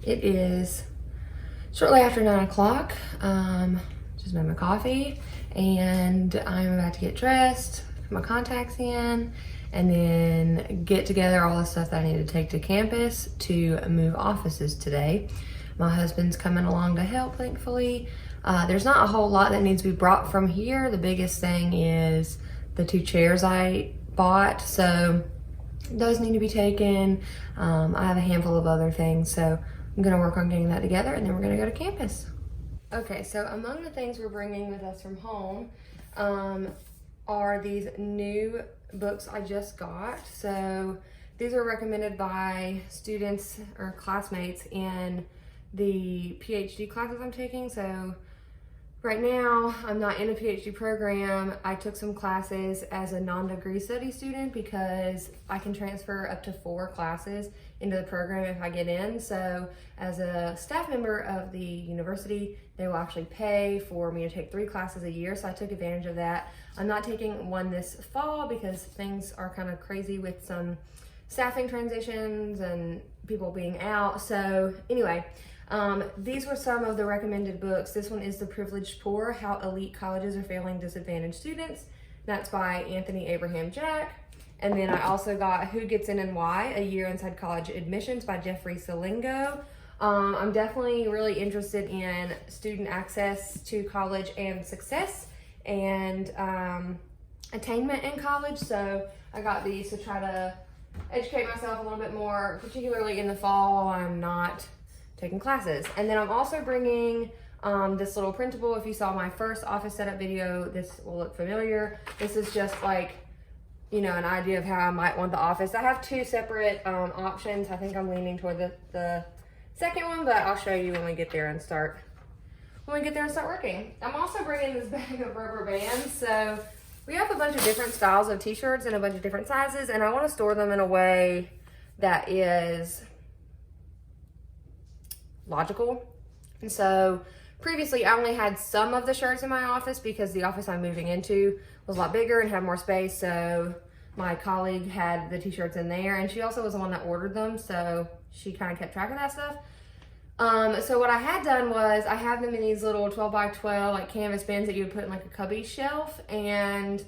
It is shortly after 9 o'clock. Just made my coffee and I'm about to get dressed, put my contacts in, and then get together all the stuff that I need to take to campus to move offices today. My husband's coming along to help, thankfully. There's not a whole lot that needs to be brought from here. The biggest thing is the 2 chairs I bought, so those need to be taken. I have a handful of other things, so I'm gonna work on getting that together and then we're gonna go to campus. Okay, so among the things we're bringing with us from home are these new books I just got. So these are recommended by students or classmates in the PhD classes I'm taking. So right now, I'm not in a PhD program. I took some classes as a non-degree study student because I can transfer up to 4 classes into the program if I get in. So as a staff member of the university, they will actually pay for me to take 3 classes a year. So I took advantage of that. I'm not taking one this fall because things are kind of crazy with some staffing transitions and people being out. So anyway, these were some of the recommended books. This one is The Privileged Poor, How Elite Colleges Are Failing Disadvantaged Students. That's by Anthony Abraham Jack. And then I also got Who Gets In and Why, A Year Inside College Admissions by Jeffrey Salingo. I'm definitely really interested in student access to college and success and attainment in college. So I got these to try to educate myself a little bit more, particularly in the fall while I'm not taking classes. And then I'm also bringing this little printable. If you saw my first office setup video, this will look familiar. This is just like, you know, an idea of how I might want the office. I have 2 separate options. I think I'm leaning toward the second one, but I'll show you when we get there and start working. I'm also bringing this bag of rubber bands. So we have a bunch of different styles of t-shirts and a bunch of different sizes, and I want to store them in a way that is logical. And so previously I only had some of the shirts in my office because the office I'm moving into was a lot bigger and had more space. So my colleague had the t-shirts in there, and she also was the one that ordered them, so she kind of kept track of that stuff. So what I had done was I have them in these little 12 by 12 like canvas bins that you would put in like a cubby shelf, and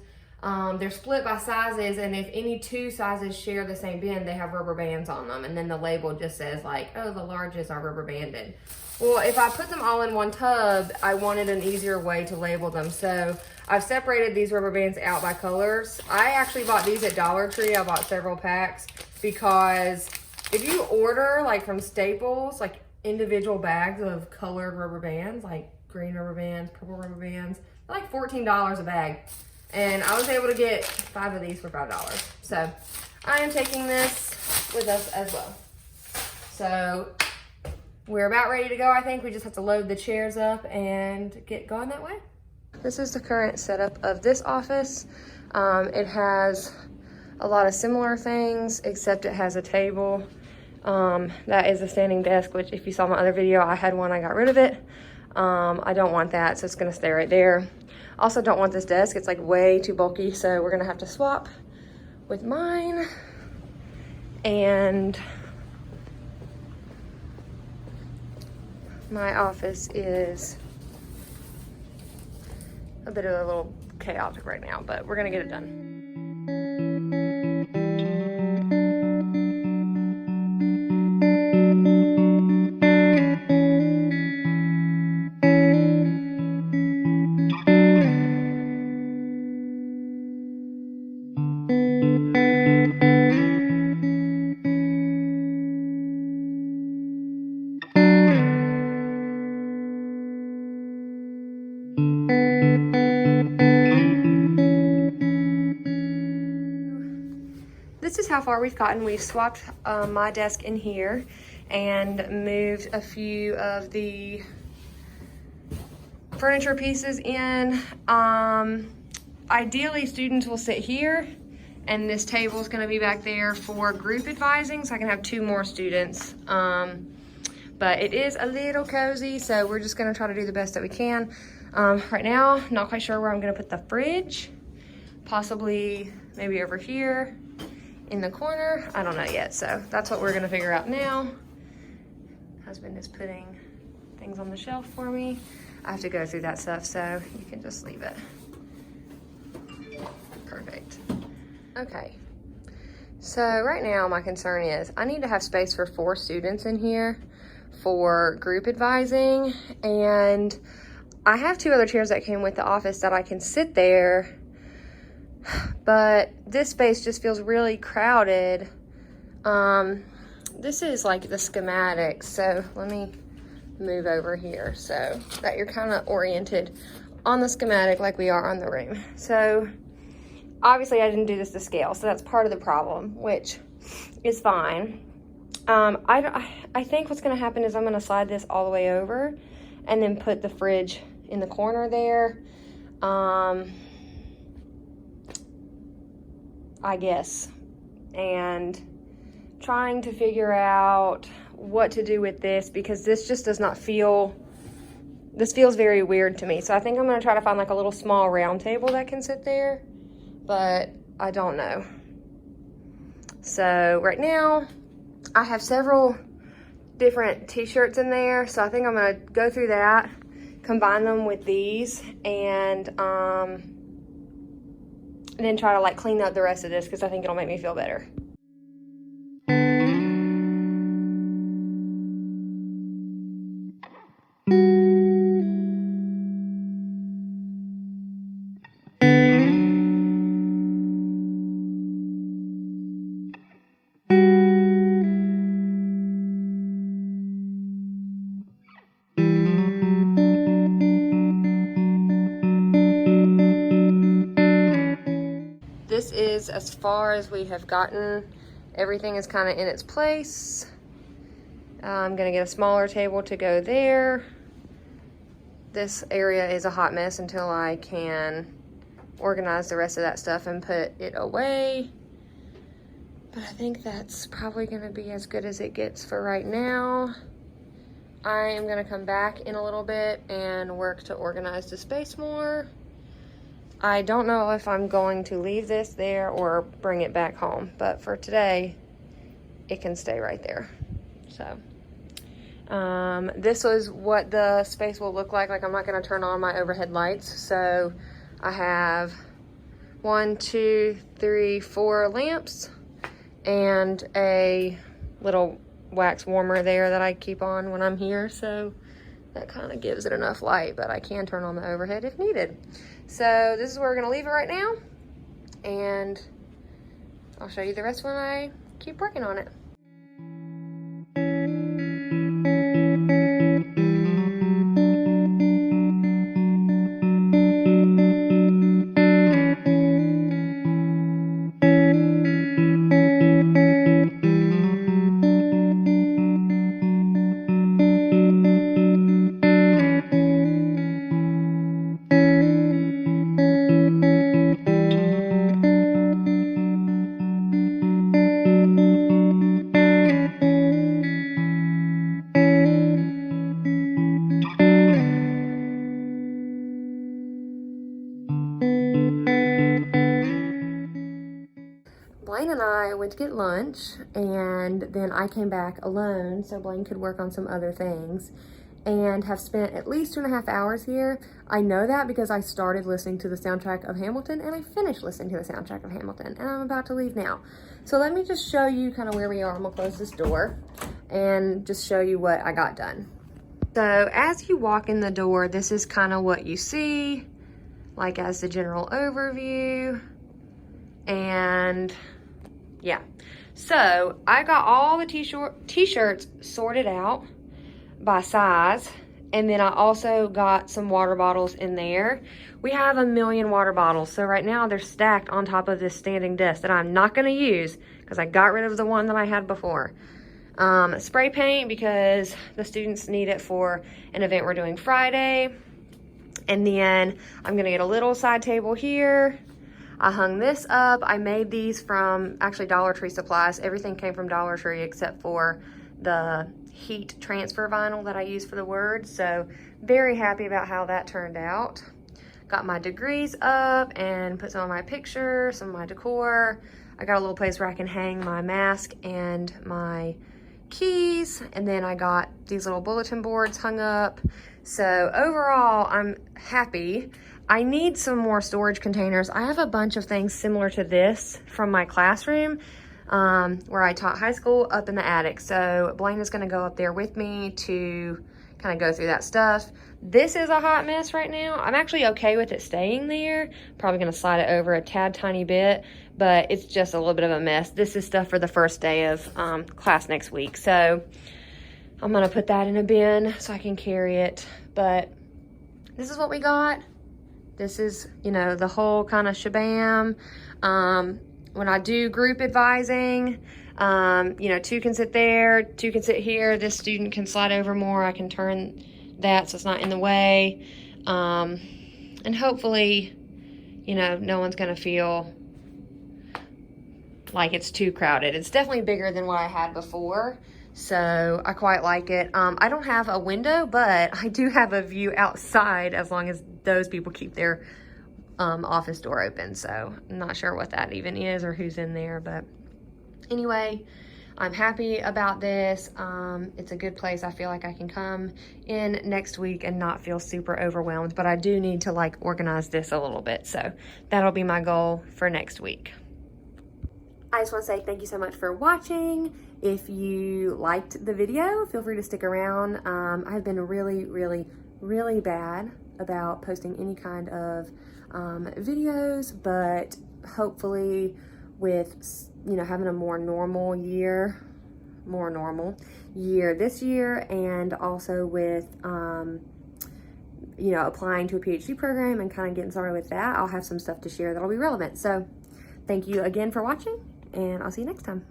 they're split by sizes, and if any 2 sizes share the same bin, they have rubber bands on them, and then the label just says like, oh, the larges are rubber banded. Well, if I put them all in one tub, I wanted an easier way to label them. So I've separated these rubber bands out by colors. I actually bought these at Dollar Tree. I bought several packs because if you order like from Staples, like individual bags of colored rubber bands, like green rubber bands, purple rubber bands, they're like $14 a bag. And I was able to get 5 of these for $5. So I am taking this with us as well. So we're about ready to go. I think we just have to load the chairs up and get going that way. This is the current setup of this office. It has a lot of similar things, except it has a table. That is a standing desk, which if you saw my other video, I had one, I got rid of it. I don't want that, so it's gonna stay right there. Also don't want this desk, it's like way too bulky, so we're gonna have to swap with mine. And my office is a bit of a little chaotic right now, but we're gonna get it done. This is how far we've gotten. We've swapped my desk in here and moved a few of the furniture pieces in. Ideally, students will sit here, and this table is going to be back there for group advising, so I can have 2 more students. But it is a little cozy, so we're just going to try to do the best that we can. Right now, not quite sure where I'm going to put the fridge. Possibly maybe over here in the corner. I don't know yet, so that's what we're going to figure out now. husband is putting things on the shelf for me. I have to go through that stuff, so you can just leave it. Perfect. Okay. So right now my concern is I need to have space for 4 students in here for group advising, and I have 2 other chairs that came with the office that I can sit there, but this space just feels really crowded. This is like the schematics, so let me move over here so that you're kind of oriented on the schematic like we are on the room. So obviously I didn't do this to scale, so that's part of the problem, which is fine. I think what's going to happen is I'm going to slide this all the way over and then put the fridge in the corner there. I guess. And trying to figure out what to do with this, because this just does not feel, this feels very weird to me. So I think I'm going to try to find like a little small round table that can sit there, but I don't know. So right now I have several different t-shirts in there, so I think I'm going to go through that, combine them with these, and then try to like clean up the rest of this, because I think it'll make me feel better. This is as far as we have gotten. Everything is kind of in its place. I'm gonna get a smaller table to go there. This area is a hot mess until I can organize the rest of that stuff and put it away. But I think that's probably gonna be as good as it gets for right now. I am gonna come back in a little bit and work to organize the space more. I don't know if I'm going to leave this there or bring it back home, but for today, it can stay right there. So, this was what the space will look like. Like, I'm not gonna turn on my overhead lights. So I have 1, 2, 3, 4 lamps and a little wax warmer there that I keep on when I'm here. So that kind of gives it enough light, but I can turn on the overhead if needed. So this is where we're gonna leave it right now, and I'll show you the rest when I keep working on it. Blaine and I went to get lunch, and then I came back alone so Blaine could work on some other things, and have spent at least 2.5 hours here. I know that because I started listening to the soundtrack of Hamilton, and I finished listening to the soundtrack of Hamilton, and I'm about to leave now. So let me just show you kind of where we are. I'm gonna close this door and just show you what I got done. So as you walk in the door, this is kind of what you see, like as the general overview. And yeah, so I got all the t-shirts sorted out by size, and then I also got some water bottles in there. We have 1 million water bottles, so right now they're stacked on top of this standing desk that I'm not going to use because I got rid of the one that I had before. Spray paint because the students need it for an event we're doing Friday. And then I'm going to get a little side table here. I hung this up. I made these from actually Dollar Tree supplies. Everything came from Dollar Tree except for the heat transfer vinyl that I use for the words. So very happy about how that turned out. Got my degrees up and put some of my pictures, some of my decor. I got a little place where I can hang my mask and my keys, and then I got these little bulletin boards hung up. So overall, I'm happy. I need some more storage containers. I have a bunch of things similar to this from my classroom where I taught high school up in the attic. So Blaine is gonna go up there with me to kind of go through that stuff. This is a hot mess right now. I'm actually okay with it staying there. Probably gonna slide it over a tad tiny bit, but it's just a little bit of a mess. This is stuff for the first day of class next week. So I'm gonna put that in a bin so I can carry it. But this is what we got. This is, you know, the whole kind of shabam. When I do group advising, you know, 2 can sit there, 2 can sit here. This student can slide over more. I can turn that so it's not in the way. And hopefully, you know, no one's gonna feel like it's too crowded. It's definitely bigger than what I had before, so I quite like it. I don't have a window, but I do have a view outside as long as those people keep their office door open. So I'm not sure what that even is or who's in there, but anyway, I'm happy about this. It's a good place. I feel like I can come in next week and not feel super overwhelmed, but I do need to like organize this a little bit. So that'll be my goal for next week. I just want to say thank you so much for watching. If you liked the video, feel free to stick around. I've been really bad about posting any kind of videos, but hopefully with, you know, having a more normal year this year, and also with you know, applying to a PhD program and kind of getting started with that, I'll have some stuff to share that'll be relevant. So thank you again for watching, and I'll see you next time.